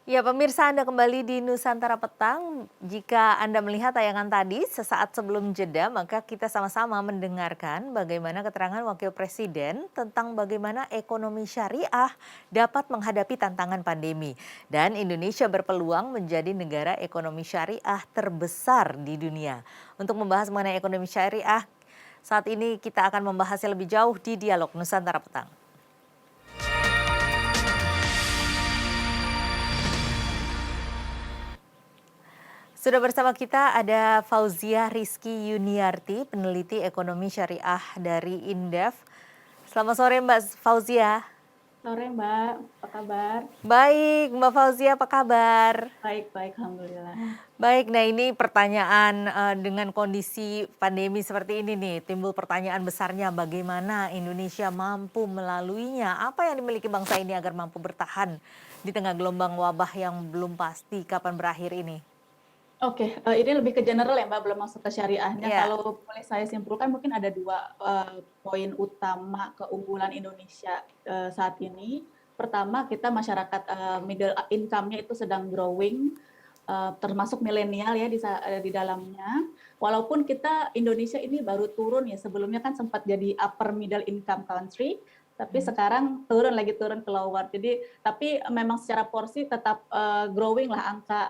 Ya, pemirsa Anda kembali di Nusantara Petang. Jika Anda melihat tayangan tadi sesaat sebelum jeda, maka kita sama-sama mendengarkan bagaimana keterangan Wakil Presiden tentang bagaimana ekonomi syariah dapat menghadapi tantangan pandemi. Dan Indonesia berpeluang menjadi negara ekonomi syariah terbesar di dunia. Untuk membahas mengenai ekonomi syariah, saat ini kita akan membahasnya lebih jauh di Dialog Nusantara Petang. Sudah bersama kita ada Fauzia Rizky Yuniarti, peneliti ekonomi syariah dari Indef. Selamat sore Mbak Fauzia. Sore Mbak, apa kabar? Baik, Mbak Fauzia apa kabar? Baik, alhamdulillah. Baik, nah ini pertanyaan dengan kondisi pandemi seperti ini nih, timbul pertanyaan besarnya bagaimana Indonesia mampu melaluinya? Apa yang dimiliki bangsa ini agar mampu bertahan di tengah gelombang wabah yang belum pasti kapan berakhir ini? Oke, ini lebih ke general ya Mbak, belum masuk ke syariahnya. Ya. Kalau boleh saya simpulkan mungkin ada dua poin utama keunggulan Indonesia saat ini. Pertama, kita masyarakat middle income-nya itu sedang growing, termasuk milenial ya di dalamnya. Walaupun kita Indonesia ini baru turun ya, sebelumnya kan sempat jadi upper middle income country, tapi sekarang turun ke lower. Jadi tapi memang secara porsi tetap growing lah, angka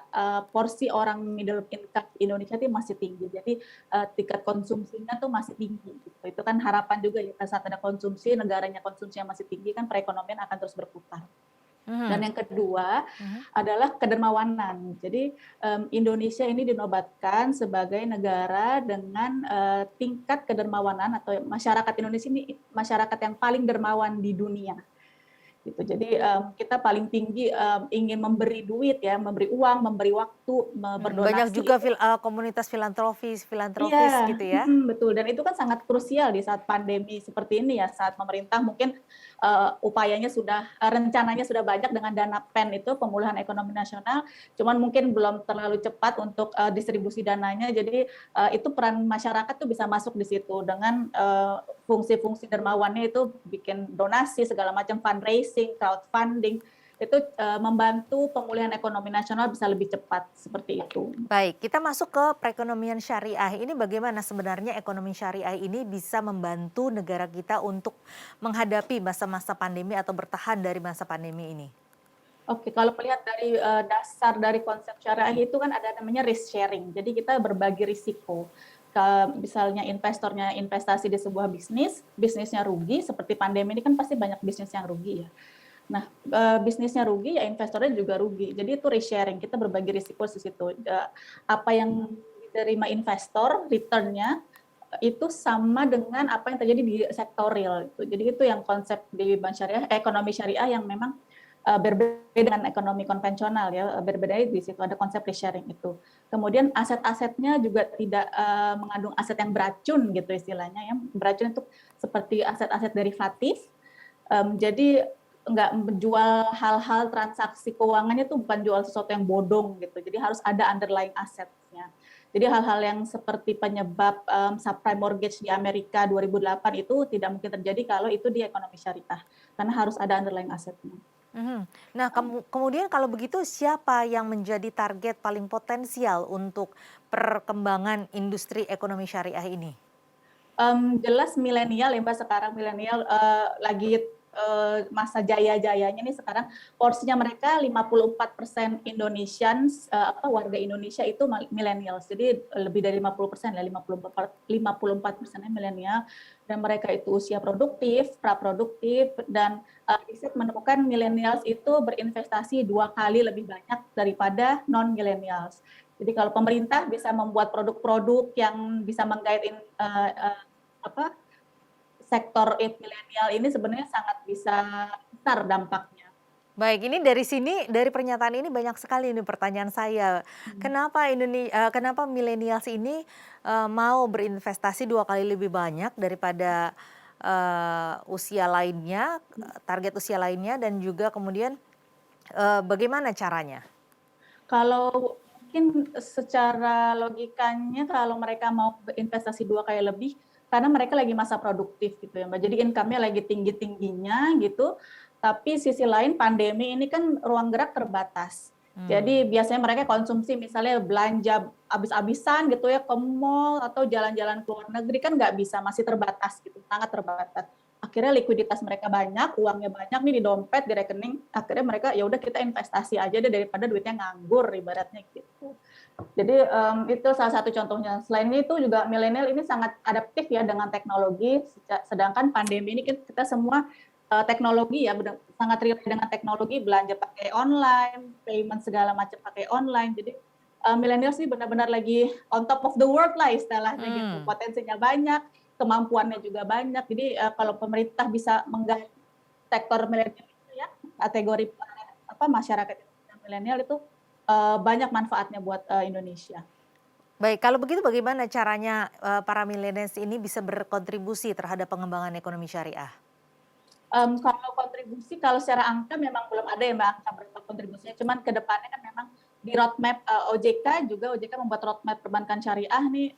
porsi orang middle income di Indonesia itu masih tinggi. Jadi tingkat konsumsinya tuh masih tinggi gitu. Itu kan harapan juga ya, saat ada konsumsi, negaranya konsumsinya masih tinggi kan perekonomian akan terus berputar. Dan yang kedua adalah kedermawanan. Jadi Indonesia ini dinobatkan sebagai negara dengan tingkat kedermawanan, atau masyarakat Indonesia ini masyarakat yang paling dermawan di dunia. Gitu. Jadi kita paling tinggi ingin memberi duit ya, memberi uang, memberi waktu, Banyak berdonasi. juga komunitas filantropis Iya, gitu ya? betul. Dan itu kan sangat krusial di saat pandemi seperti ini ya, saat pemerintah mungkin upayanya sudah, rencananya sudah banyak dengan dana PEN itu, pemulihan ekonomi nasional, cuman mungkin belum terlalu cepat untuk distribusi dananya. Jadi itu peran masyarakat tuh bisa masuk di situ dengan fungsi-fungsi dermawannya itu bikin donasi segala macam, fundraising, crowdfunding, itu membantu pemulihan ekonomi nasional bisa lebih cepat seperti itu. Baik, kita masuk ke perekonomian syariah. Ini bagaimana sebenarnya ekonomi syariah ini bisa membantu negara kita untuk menghadapi masa-masa pandemi atau bertahan dari masa pandemi ini? Oke, kalau melihat dari dasar dari konsep syariah itu kan ada namanya risk sharing. Jadi kita berbagi risiko. Misalnya investornya investasi di sebuah bisnis, bisnisnya rugi, seperti pandemi ini kan pasti banyak bisnis yang rugi ya. Nah, bisnisnya rugi ya investornya juga rugi. Jadi itu risk sharing, kita berbagi risiko di situ. Apa yang diterima investor, return-nya itu sama dengan apa yang terjadi di sektor real. Jadi itu yang konsep di bank syariah, ekonomi syariah yang memang berbeda dengan ekonomi konvensional ya, berbeda di situ ada konsep risk sharing itu. Kemudian aset-asetnya juga tidak mengandung aset yang beracun gitu istilahnya ya. Beracun itu seperti aset-aset derivatif. Jadi nggak menjual hal-hal transaksi keuangannya tuh bukan jual sesuatu yang bodong gitu. Jadi harus ada underlying asetnya. Jadi hal-hal yang seperti penyebab subprime mortgage di Amerika 2008 itu tidak mungkin terjadi kalau itu di ekonomi syariah, karena harus ada underlying asetnya. Nah, kemudian kalau begitu siapa yang menjadi target paling potensial untuk perkembangan industri ekonomi syariah ini? Jelas milenial ya Mbak, sekarang milenial lagi masa jaya-jayanya nih sekarang, porsinya mereka 54% Indonesians, warga Indonesia itu millennials. Jadi lebih dari 50% ya, 54%-nya milenial, dan mereka itu usia produktif, praproduktif, dan riset menemukan millennials itu berinvestasi 2 kali lebih banyak daripada non-millennials. Jadi kalau pemerintah bisa membuat produk-produk yang bisa menggait sektor milenial ini sebenarnya sangat bisa besar dampaknya. Baik, ini dari pernyataan ini banyak sekali nih pertanyaan saya. Kenapa milenials ini mau berinvestasi 2 kali lebih banyak daripada usia lainnya, target usia lainnya, dan juga kemudian bagaimana caranya? Kalau mungkin secara logikanya kalau mereka mau berinvestasi 2 kali lebih, karena mereka lagi masa produktif gitu ya Mbak, jadi income-nya lagi tinggi-tingginya gitu, tapi sisi lain pandemi ini kan ruang gerak terbatas. Jadi Hmm. biasanya mereka konsumsi misalnya belanja habis-habisan gitu ya ke mall atau jalan-jalan ke luar negeri kan nggak bisa, masih terbatas gitu, sangat terbatas. Akhirnya likuiditas mereka banyak, uangnya banyak nih di dompet, di rekening. Akhirnya mereka ya udah kita investasi aja deh daripada duitnya nganggur ibaratnya gitu. Jadi itu salah satu contohnya. Selain itu juga milenial ini sangat adaptif ya dengan teknologi. Sedangkan pandemi ini kita semua teknologi ya sangat relate dengan teknologi, belanja pakai online, payment segala macam pakai online. Jadi milenial sih benar-benar lagi on top of the world lah istilahnya gitu. Hmm. Potensinya banyak, kemampuannya juga banyak. Jadi kalau pemerintah bisa menggait sektor milenial itu ya, kategori apa masyarakat milenial itu banyak manfaatnya buat Indonesia. Baik, kalau begitu bagaimana caranya para millennials ini bisa berkontribusi terhadap pengembangan ekonomi syariah? Kalau kontribusi, kalau secara angka memang belum ada ya Mbak, angka berapa kontribusinya, cuman ke depannya kan memang di roadmap OJK juga, OJK membuat roadmap perbankan syariah nih,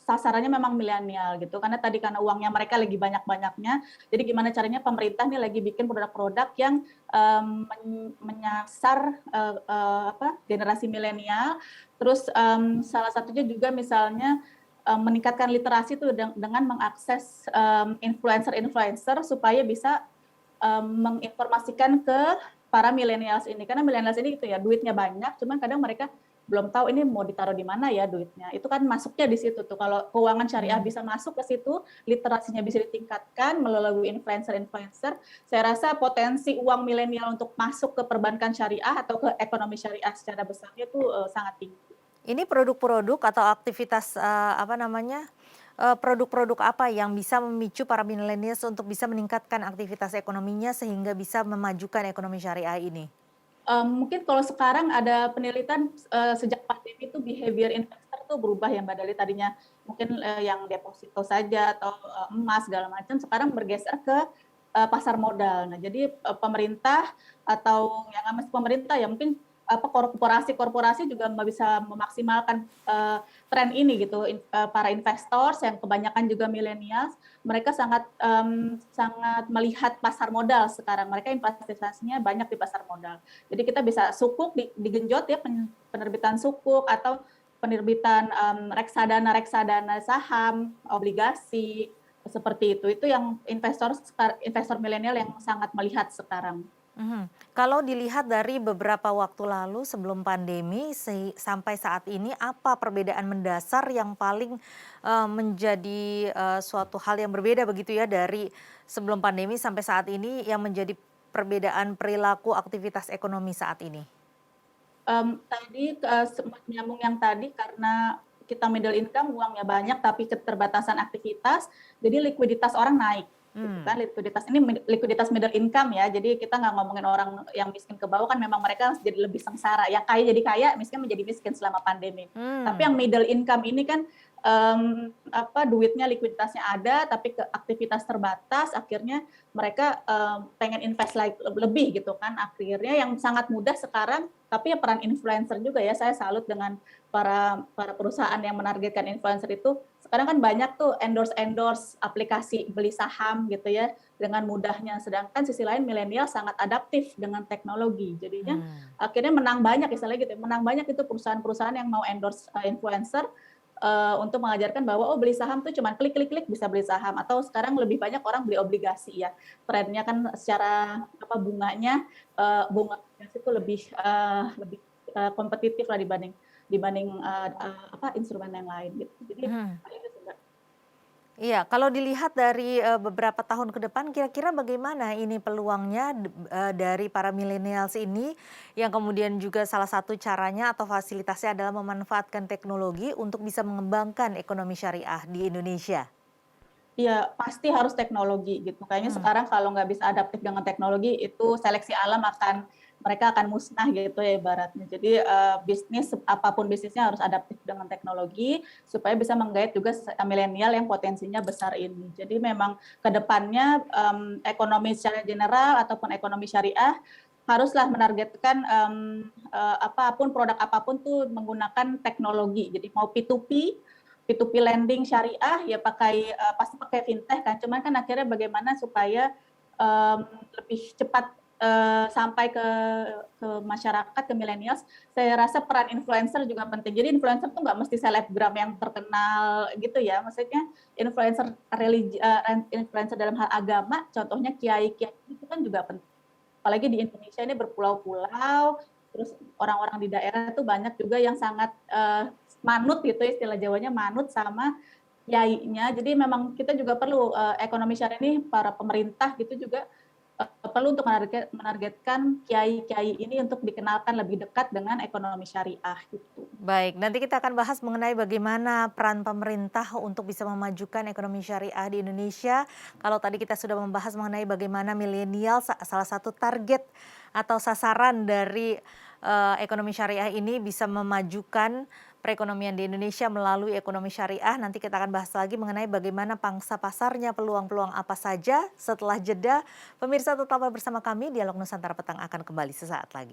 sasarannya memang milenial gitu, karena uangnya mereka lagi banyak-banyaknya, jadi gimana caranya pemerintah nih lagi bikin produk-produk yang menyasar generasi milenial, terus salah satunya juga misalnya meningkatkan literasi itu dengan mengakses influencer-influencer supaya bisa menginformasikan ke para millennials ini. Karena millennials ini gitu ya, duitnya banyak, cuman kadang mereka belum tahu ini mau ditaruh di mana ya duitnya. Itu kan masuknya di situ tuh. Kalau keuangan syariah Hmm. bisa masuk ke situ, literasinya bisa ditingkatkan melalui influencer-influencer. Saya rasa potensi uang milenial untuk masuk ke perbankan syariah atau ke ekonomi syariah secara besarnya itu sangat tinggi. Ini produk-produk atau aktivitas, apa namanya, produk-produk apa yang bisa memicu para millennials untuk bisa meningkatkan aktivitas ekonominya sehingga bisa memajukan ekonomi syariah ini? Mungkin kalau sekarang ada penelitian sejak pandemi itu behavior investor tuh berubah ya Mbak Dali, tadinya mungkin yang deposito saja atau emas segala macam, sekarang bergeser ke pasar modal. Nah, jadi pemerintah atau yang namanya pemerintah ya mungkin korporasi-korporasi juga bisa memaksimalkan tren ini gitu. Para investor yang kebanyakan juga milenial, mereka sangat melihat pasar modal sekarang. Mereka investasinya banyak di pasar modal. Jadi kita bisa sukuk digenjot ya, penerbitan sukuk atau penerbitan reksadana saham, obligasi seperti itu. Itu yang investor milenial yang sangat melihat sekarang. Mhm. Kalau dilihat dari beberapa waktu lalu sebelum pandemi sampai saat ini, apa perbedaan mendasar yang paling menjadi suatu hal yang berbeda begitu ya dari sebelum pandemi sampai saat ini yang menjadi perbedaan perilaku aktivitas ekonomi saat ini? Tadi nyambung yang tadi karena kita middle income uangnya banyak tapi keterbatasan aktivitas, jadi likuiditas orang naik gitu Hmm. kan. Likuiditas ini likuiditas middle income ya, jadi kita nggak ngomongin orang yang miskin ke bawah, kan memang mereka jadi lebih sengsara, yang kaya jadi kaya, miskin menjadi miskin selama pandemi. Tapi Hmm. yang middle income ini kan duitnya, likuiditasnya ada tapi ke aktivitas terbatas, akhirnya mereka pengen invest lebih gitu kan. Akhirnya yang sangat mudah sekarang, tapi ya peran influencer juga ya, saya salut dengan para perusahaan yang menargetkan influencer itu. Sekarang kan banyak tuh endorse aplikasi beli saham gitu ya dengan mudahnya. Sedangkan sisi lain milenial sangat adaptif dengan teknologi. Jadinya Hmm. akhirnya menang banyak istilahnya gitu. Menang banyak itu perusahaan-perusahaan yang mau endorse influencer untuk mengajarkan bahwa oh beli saham tuh cuma klik-klik-klik bisa beli saham, atau sekarang lebih banyak orang beli obligasi ya. Trennya kan secara bunganya bunga obligasi itu lebih kompetitif lah dibanding dibanding instrumen yang lain gitu. Jadi Hmm. itu sih, Mbak. Iya, kalau dilihat dari, beberapa tahun ke depan kira-kira bagaimana ini peluangnya dari para millennials ini yang kemudian juga salah satu caranya atau fasilitasnya adalah memanfaatkan teknologi untuk bisa mengembangkan ekonomi syariah di Indonesia? Iya, pasti harus teknologi gitu. Kayaknya Mmm. sekarang kalau nggak bisa adaptif dengan teknologi, itu seleksi alam mereka akan musnah gitu ya ibaratnya. Jadi apapun bisnisnya harus adaptif dengan teknologi supaya bisa menggait juga milenial yang potensinya besar ini. Jadi memang ke depannya ekonomi secara general ataupun ekonomi syariah haruslah menargetkan produk apapun tuh menggunakan teknologi. Jadi mau P2P, P2P lending syariah ya pasti pakai fintech kan. Cuman kan akhirnya bagaimana supaya lebih cepat sampai ke masyarakat, ke millennials, saya rasa peran influencer juga penting. Jadi influencer tuh nggak mesti selebgram yang terkenal gitu ya, maksudnya influencer influencer dalam hal agama, contohnya kiai-kiai itu kan juga penting. Apalagi di Indonesia ini berpulau-pulau, terus orang-orang di daerah tuh banyak juga yang sangat manut gitu, istilah Jawanya manut sama kiainya. Jadi memang kita juga perlu ekonomi syariah ini, para pemerintah gitu juga perlu untuk menargetkan kiai-kiai ini untuk dikenalkan lebih dekat dengan ekonomi syariah gitu. Baik, nanti kita akan bahas mengenai bagaimana peran pemerintah untuk bisa memajukan ekonomi syariah di Indonesia. Kalau tadi kita sudah membahas mengenai bagaimana milenial salah satu target atau sasaran dari ekonomi syariah ini bisa memajukan perekonomian di Indonesia melalui ekonomi syariah. Nanti kita akan bahas lagi mengenai bagaimana pangsa pasarnya, peluang-peluang apa saja setelah jeda. Pemirsa tetaplah bersama kami, Dialog Nusantara Petang akan kembali sesaat lagi.